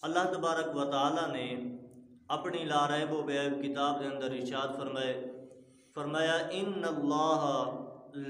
اللہ تبارک و تعالی نے اپنی لا ریب و بیب کتاب کے اندر ارشاد فرمایا ان اللہ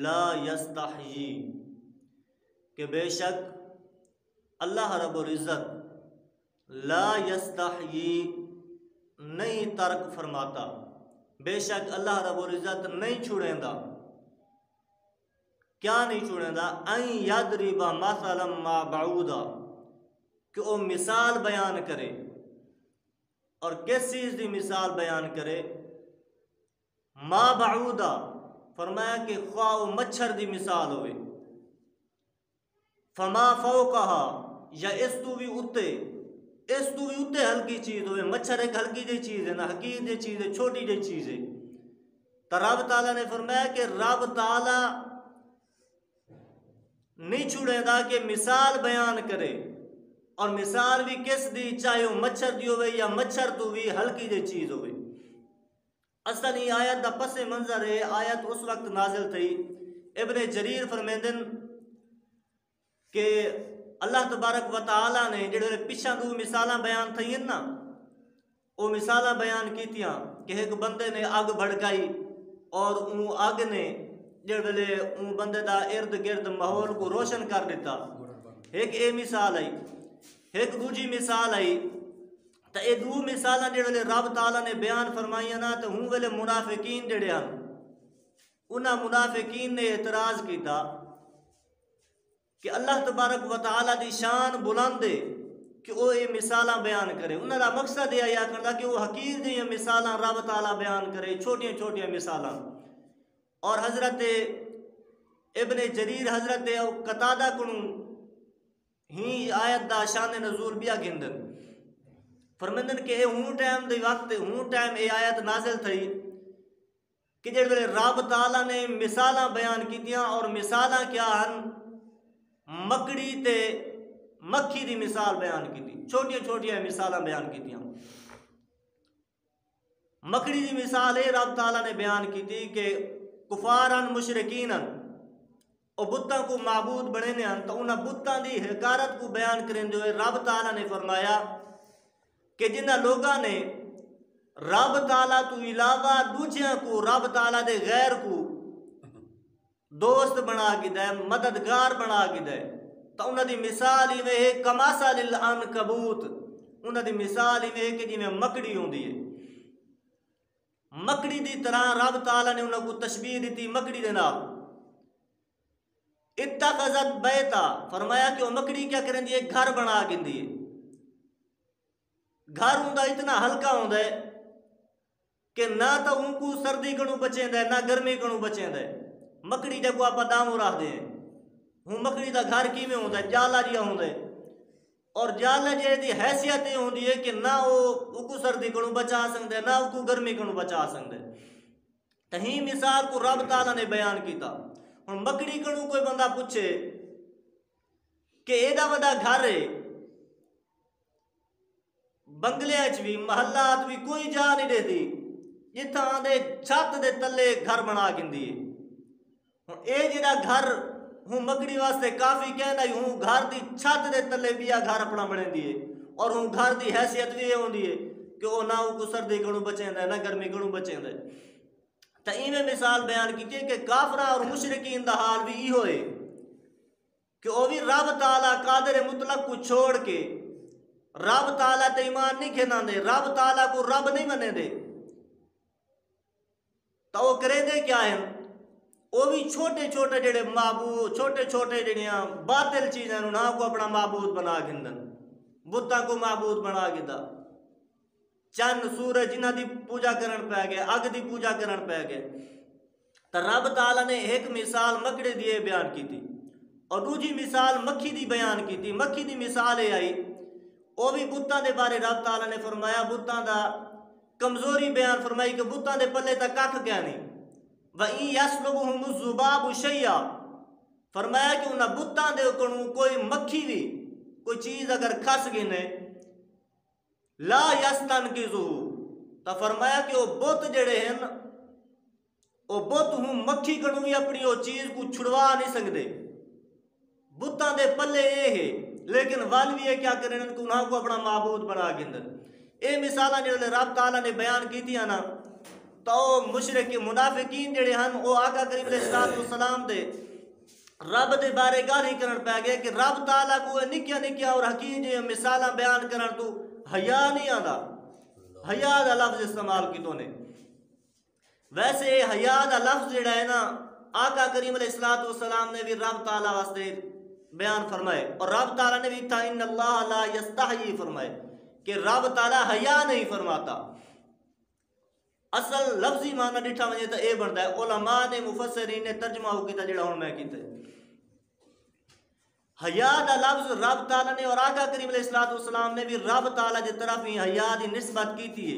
لا یستحیی کہ بے شک اللہ رب العزت لا یستحیی نہیں ترک فرماتا، بے شک اللہ رب العزت نہیں چھوڑیں دا، کیا نہیں چھوڑیں دا، ان یضرب مثلا ما بعودا کہ وہ مثال بیان کرے، اور کس چیز دی مثال بیان کرے، ما بعودا فرمایا کہ خواہ و مچھر دی مثال ہوئے، فما فوقہا یا اس تو بھی اتے ہلکی چیز ہوئے، مچھر ایک ہلکی جی چیز ہے، نہ حقیر جی چیز ہے، چھوٹی جی چیز ہے، تو رب تعالیٰ نے فرمایا کہ رب تعالیٰ نہیں چھوڑے دا کہ مثال بیان کرے، اور مثال بھی کس دی، چاہے وہ مچھر دی ہوئے یا مچھر تو بھی ہلکی جی چیز ہوئے۔ اصل یہ آیت دا پس منظر ہے، آیت اس وقت نازل تھی، ابن جریر فرمیندن کہ اللہ تبارک و تعالیٰ نے جڑے پچھا دو مثالاں بیان تھیں نا، وہ مثالاں بیان کیتیاں کہ ایک بندے نے آگ بھڑکائی اور اون آگ نے جڑے اون بندے دا ارد گرد ماحول کو روشن کر دیتا، ایک اے مثال آئی، ایک دوجی مثال آئی، تو اے دو مثالاں جڑے رب تعالیٰ نے بیان فرمائیاں نا، تو ہوں ویلے منافقین جڑے ہیں انہاں منافقین نے اعتراض کیتا کہ اللہ تبارک و تعالیٰ دی شان بلند ہے کہ وہ یہ مثالاں بیان کرے، انہاں دا مقصد یہ آیا کردا کہ وہ حقیر دی مثالاں رب تعالیٰ بیان کرے، چھوٹیاں چھوٹیاں مثالاں۔ اور حضرت ابن جریر حضرت قتادہ کنوں ہی آیت دا شان نزول بیا گندن، فرمندن کہ ہوں ٹائم دے وقت ہوں ٹائم اے آیت نازل تھی کہ جڑے رب تعالیٰ نے مثالاں بیان کیتیاں، اور مثالاں کیا ہن، مکڑی تے مکھی دی مثال بیان کیتی، چھوٹیاں چھوٹیاں مثالاں بیان کیتیاں۔ مکڑی دی مثال ہے رب تعالیٰ نے بیان کیتی کہ کفارن مشرکین او بتاں کو معبود بنے نے تو انہاں بتاں دی حقارت کو بیان کریں جو رب تعالیٰ نے فرمایا کہ جنہ لوگاں نے رب تعالیٰ تو علاوہ دوجیاں کو رب تعالیٰ دے غیر کو دوست بنا کے دے، مددگار بنا کے دے، تو انہاں دی مثال ہی ہے کماسل العنکبوت، انہاں دی مثال ہی ہے کہ جی میں مکڑی ہوندی ہے، مکڑی دی طرح رب تعالیٰ نے انہاں کو تشبیہ دیتی مکڑی دے نال۔ اتخذت بیتا فرمایا کہ وہ مکڑی کیا کریں دی گھر بنا کے دی، گھر ہوندا اتنا ہلکا ہوندا ہے کہ نہ تو ان کو سردی کنوں بچیں دے نہ گرمی کنوں بچیں دے، مکڑی جب کو آپ داموں رکھ دیں ہوں مکڑی دا گھر کی میں ہوندہ ہے، جالا جیا ہوندہ ہے، اور جالا جے دی حیثیت یہ ہوندی ہے کہ نہ وہ کو سردی کنوں بچا سکتے نہ وہ کو گرمی کنوں بچا سکتے، تہی مثال کو رب تعالیٰ نے بیان کیتا۔ اور مکڑی کنوں کوئی بندہ پوچھے کہ ایدہ ودا گھر ہے، بنگلے اچ بھی محلات بھی کوئی جا نہیں دے دی جتھا آندے چھت دے تلے گھر بنا گندی ہے، اے جڑا گھر ہوں مکڑی واسطے کافی کہنا ہے، ہوں گھر دی چھت دے تلے بھی گھر اپنا بنے دیئے، اور ہوں گھر دی حیثیت بھی یہ ہوندی ہے کہ وہ نہ کو سردی کنوں بچیں دے نہ گرمی کنوں بچیں دے۔ تو ایویں مثال بیان کی کہ کافرہ اور مشرکین دا حال بھی یہ ہوئے کہ وہ بھی رب تعالیٰ قادر مطلق کو چھوڑ کے رب تعالیٰ تے ایمان نہیں کھینا دے، رب تعالیٰ کو رب نہیں منے دے، تو وہ کرے دے کیا ہے، وہ بھی چھوٹے چھوٹے جڑے معبود چھوٹے چھوٹے جڑیاں باطل چیزیں انہاں کو اپنا معبود بنا گندن، بتاں کو معبود بنا گدا، چند سورج جنہ دی پوجا کرن پہ گئے، اگ دی پوجا کرن پہ گئے۔ تو رب تعالیٰ نے ایک مثال مکڑے دیئے بیان کی تھی، اور دوجی مثال مکھی دی بیان کی تھی۔ مکھی دی مثال ہے آئی وہ بھی بتاں دے بارے رب تعالیٰ نے فرمایا، بتاں دا کمزوری بیان فرمائی کہ بتاں دے پلے تا ککھ کیا نہیں، وَإِن يَسْلُبُهُمُ الذُّبَابُ شَيْئًا فرمایا کہ انہاں بتاں دے کنوں کوئی مکھی بھی کوئی چیز اگر کھس گنے لا يَسْتَنْقِذُهُ تو فرمایا کہ وہ بت جڑے ہیں وہ بت ہوں مکھی کنوں بھی اپنی وہ چیز کو چھڑوا نہیں سکتے، بتاں دے پلے یہ ہے لیکن ول بھی یہ کیا کریں کہ انہاں کو اپنا معبود بنا کے اندر اے مثالاں جڑے رب تعالیٰ نے بیان کیتیاں نا تو مشرک منافقین جڑے ہن وہ آقا کریم علیہ السلام دے رب دے بارے گالی کرن پہ گئے کہ رب تعالیٰ کو نکیا نکیا اور حقیق جی مثالاں بیان کرن تو حیا نہیں آندا، حیا دا لفظ استعمال کیتوں نے۔ ویسے حیا دا لفظ جڑا ہے نا آقا کریم علیہ السلام نے بھی رب تعالیٰ واسطے بیان فرمائے، اور رب تعالیٰ نے بھی تھا ان اللہ لا یستحیی فرمائے کہ رب تعالیٰ حیا نہیں فرماتا۔ اصل لفظی معنی ڈٹھا وجے تو اے بنتا ہے، علماء نے مفسرین نے ترجمہ ہو کیتا جڑا ہن میں کیتا ہے۔ حیا دا لفظ رب تعالیٰ نے اور آقا کریم علیہ السلام نے بھی رب تعالیٰ دی طرف ہی حیا دی نسبت کی تھی۔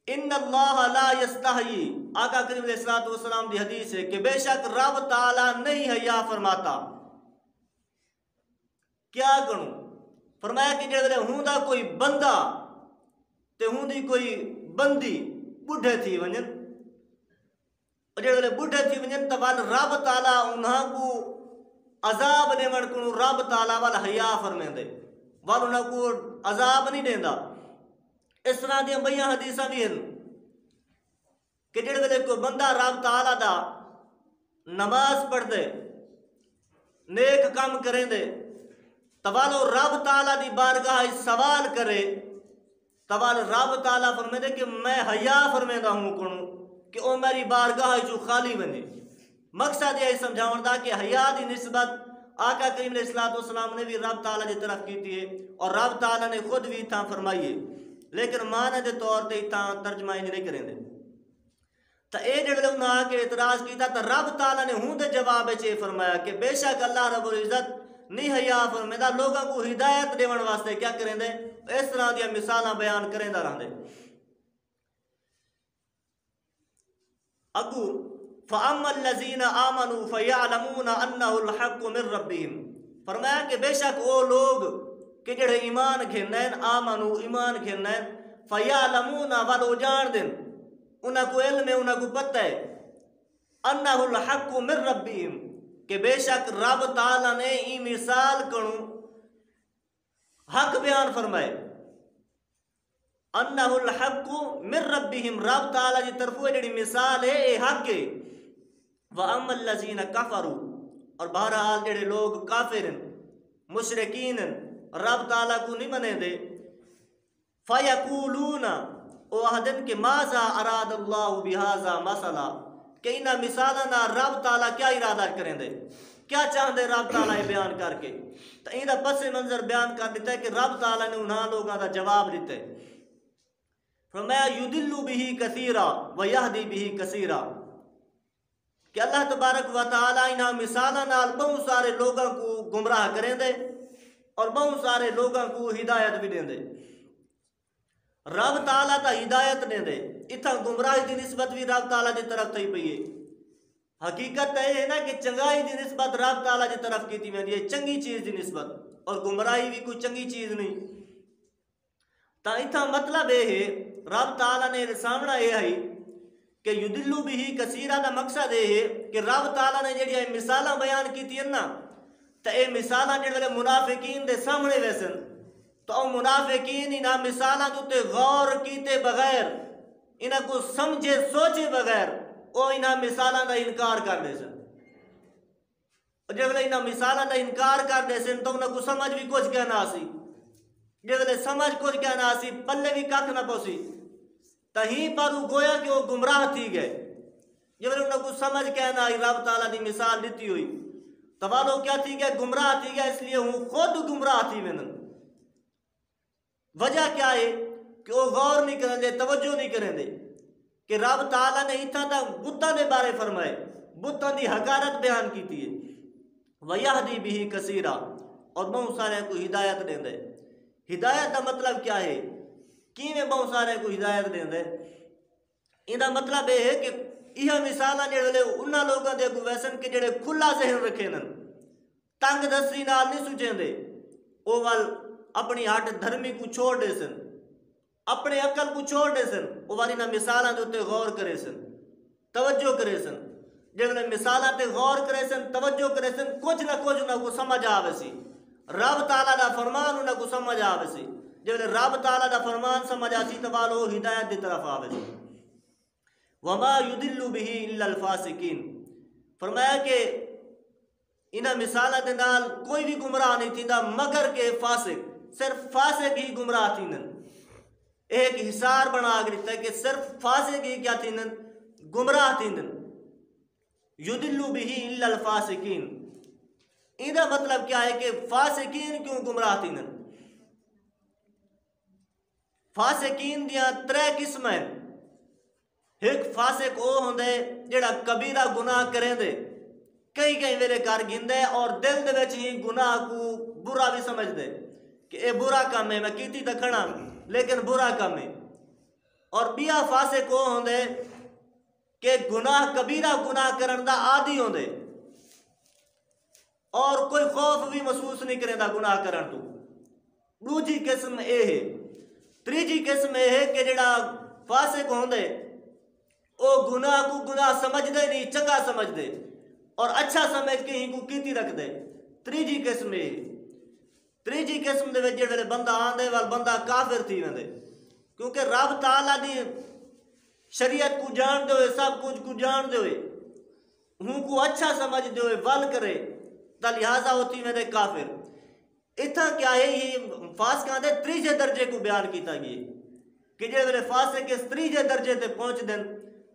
ان اللہ لا یستحیی، آقا کریم علیہ السلام دی حدیث ہے کہ بے شک رب تعالیٰ نہیں حیا فرماتا۔ کیا کروں؟ فرمایا کہ جڑے ہوں دا کوئی بندہ تے ہوں دی کوئی بندی بڈھے تھی ونجن، اور جڑے بڈھے تھی ونجن تو وال رب تعالیٰ انہاں کو عذاب نے من کو رب تعالیٰ وال حیا فرمیں دے، وال انہاں کو عذاب نہیں دیندا۔ اس طرح دیا بیاں حدیثاں بھی ہیں کہ جڑے کوئی بندہ رب تعالیٰ دا نماز پڑھ دے نیک کام کریں دے توالو رب تعالیٰ دی بارگاہ سوال کرے توال رب تعالیٰ فرمے دے کہ میں حیا فرمے دا ہوں کنوں کہ او میری بارگاہ جو خالی بنے۔ مقصد یہ سمجھاؤں دا کہ حیا دی نسبت آقا کریم علیہ السلام نے بھی رب تعالیٰ دی طرف کی تھی اور رب تعالیٰ نے خود بھی تھا فرمائیے، لیکن معنی دے طور تے تھا ترجمہ ہی نہیں کریں دے۔ تو اے جڑے انہاں آ کے اعتراض کیتا تو رب تعالیٰ نے ہوں دے جواب چے فرمایا کہ بے شک اللہ رب العزت نہیں حیا فرمیدا، لوگوں کو ہدایت دیون واسطے کیا کریں دے اس طرح دیا مثالاں بیان کریں دا رہندے۔ اگو فَأَمَّا الَّذِينَ آمَنُوا فَيَعْلَمُونَ أَنَّهُ الْحَقُّ مِن رَبِّهِمْ، فرمایا کہ بے شک وہ لوگ کہ جڑے ایمان کھیلنین آمنو ایمان کھیلنین فَيَعْلَمُونَ والو جان دن انہاں کو علم ہے انہاں کو پتہ ہے أَنَّهُ الْحَقُّ مِن رَبِّهِمْ کہ بے شک رب تعالیٰ نے ای مثال کنوں حق بیان فرمائے۔ انہ الحق من ربہم، رب تعالیٰ جی طرفوں جڑی مثال ہے اے حق ہے۔ وَأَمَّا الَّذِينَ كَفَرُوا، اور بہرحال جڑے لوگ کافر ہیں مشرکین ہیں رب تعالیٰ کو نہیں منے دے، فَيَقُولُونَ او احدن کہ مَاذَا أَرَادَ اللَّهُ بِهَذَا مَثَلًا، کہ انہا مثالنا رب تعالیٰ کیا ارادہ کریں دے، کیا چاہن دے رب تعالیٰ بیان کر کے۔ تو انہا پس منظر بیان کر دیتا ہے کہ رب تعالیٰ نے انہاں لوگاں دا جواب دیتا ہے۔ فرمایا یُدِلُّ بِهِ كَثِيرًا وَيَهْدِي بِهِ كَثِيرًا، کہ اللہ تبارک و تعالیٰ انہاں مثالنا بہت سارے لوگاں کو گمراہ کریں دے اور بہت سارے لوگاں کو ہدایت بھی دیں دے۔ رب تعالیٰ تا ہدایت دیں دے، اتھا گمراہی دی نسبت بھی رب تعالیٰ دی طرف تھی پئی ہے۔ حقیقت یہ ہے نا کہ چنگائی دی نسبت رب تعالیٰ دی طرف کی تھی میں یہ چنگی چیز دی نسبت، اور گمراہی بھی کوئی چنگی چیز نہیں۔ تا اتھا مطلب یہ ہے رب تعالیٰ نے سامنا یہ ہے کہ یُدِلُّ بِهِ كَثِيرًا دا مقصد یہ ہے کہ رب تعالیٰ نے جڑی مثالاں بیان کی تھی نا تو اے مثالاں جڑے منافقین دے سامنے ویسن تو او منافقین انہاں مثالاں تے غور کیتے بغیر انہاں کو سمجھے سوچے بغیر او انہاں مثالاں دا انکار کر دے سن، اور جب انہاں مثالاں دا انکار کر دے سن تو انہاں کو سمجھ بھی کچھ کہنا سی، جب سمجھ کچھ کہنا سی پلے بھی کھ نہ پوسی تہیں پر گویا کہ وہ گمراہ تھی گئے۔ جب انہاں کو سمجھ کہنا رب تعالیٰ دی مثال دیتی ہوئی تو والو کیا تھی گئے گمراہ تھی گئے، اس لیے ہوں خود گمراہ تھی وینن۔ وجہ کیا ہے کہ وہ غور نہیں کریں دے، توجہ نہیں کریں دے کہ رب تعالیٰ نے اتنا تا بتاں دے بارے فرمائے، بتاں دی حقارت بیان کی تھی ہے۔ وَيَهْدِي بِهِ كَثِيرًا، اور بہت سارے کو ہدایت دیں دے۔ ہدایت دا مطلب کیا ہے؟ کیویں بہت سارے کو ہدایت دیں دے؟ ان دا مطلب یہ ہے کہ یہ مثالاں جڑے انہاں لوگاں دے اگوں ویسن کہ جڑے کھلا ذہن رکھے نن، تنگ دستی نال نہیں سوچیں دے، او وال اپنی ہٹ دھرمی کو چھوڑ دے سن، اپنے عقل کو چھوڑ دے سن، او والی نہ مثالاں دے تے غور کرے سن، توجہ کرے سن۔ جب مثالہ تے غور کرے سن توجہ کرے سن کچھ نہ کو سمجھ آوے سی رب تعالیٰ دا فرمان انہاں کو سمجھ آوے سی جب رب تعالیٰ دا فرمان سمجھ آسی تو بالو ہدایت دی طرف آوے سی وما یدل به الا الفاسقین فرمایا کہ انہاں مثالہ دے نال کوئی بھی گمراہ نہیں تھیندا مگر کہ فاسق صرف فاسق ہی گمراہ تھینن ایک حصار بنا گرتا ہے کہ صرف فاسق ہی کیا تھینن گمراہ تھینن یدل به الا الفاسقین ایدہ مطلب کیا ہے کہ فاسقین کیوں گمراہ تھینن فاسقین دیاں 3 قسم ہیں ایک فاسق او ہوندے جڑا کبیرہ گناہ کریں دے کئی میرے کار گندے اور دل دے وچ ہی گناہ کو برا بھی سمجھ دے کہ اے برا کام ہے میں کیتی دکھنا لیکن برا کام ہے اور بیا فاسق او ہوندے کہ گناہ کبیرہ گناہ کرن دا عادی ہوندے اور کوئی خوف بھی محسوس نہیں کرے دا گناہ کرن تو دوجی قسم اے ہے تریجی قسم اے ہے کہ جڑا فاسق ہوندے او گناہ کو گناہ سمجھ دے نہیں چنگا سمجھ دے اور اچھا سمجھ کے ہی کو کیتی رکھ دے تریجی قسم اے تریجی قسم دے وچ جڑے بندہ آندے وال بندہ کافر تھی ویندے کیونکہ رب تعالیٰ دی شریعت کو جان دے ہوئے سب کچھ کو جان دے ہوئے ہوں کو اچھا سمجھ دے ہوئے ول کرے تا لہٰذا ہوتی ویندے کافر اتھا کیا ہے یہ فاسقاں دے تریجے درجے کو بیان کیتا گئی کہ جڑے فاسق اس تریجے درجے تے پہنچ دن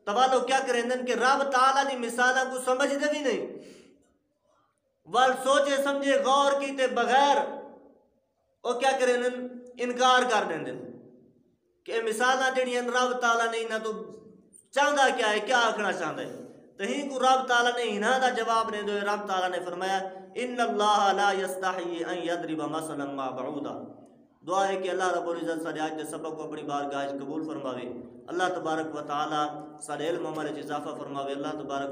توالو کیا کریں دن کہ رب تعالیٰ دی مثالہ کو سمجھ دے بھی نہیں وال سوچے سمجھے غور کیتے بغیر او کیا کریں دن انکار کر دیں دن کہ مثالہ جڑی ہیں رب تعالیٰ نے نہ تو چاہتا کیا ہے کیا آکھنا چاہتا ہے تہیں کو رب تعالیٰ نے انہاں دا جواب نہیں دے رب تعالیٰ نے فرمایا ان اللہ لا یستحی ان یضرب مثلا ما بعودا دعا ہے کہ اللہ رب العزت سارے آج دے سبق کو اپنی بارگاہ قبول فرماوے اللہ تبارک و تعالی سارے علم عمل اضافہ فرماوے اللہ تبارک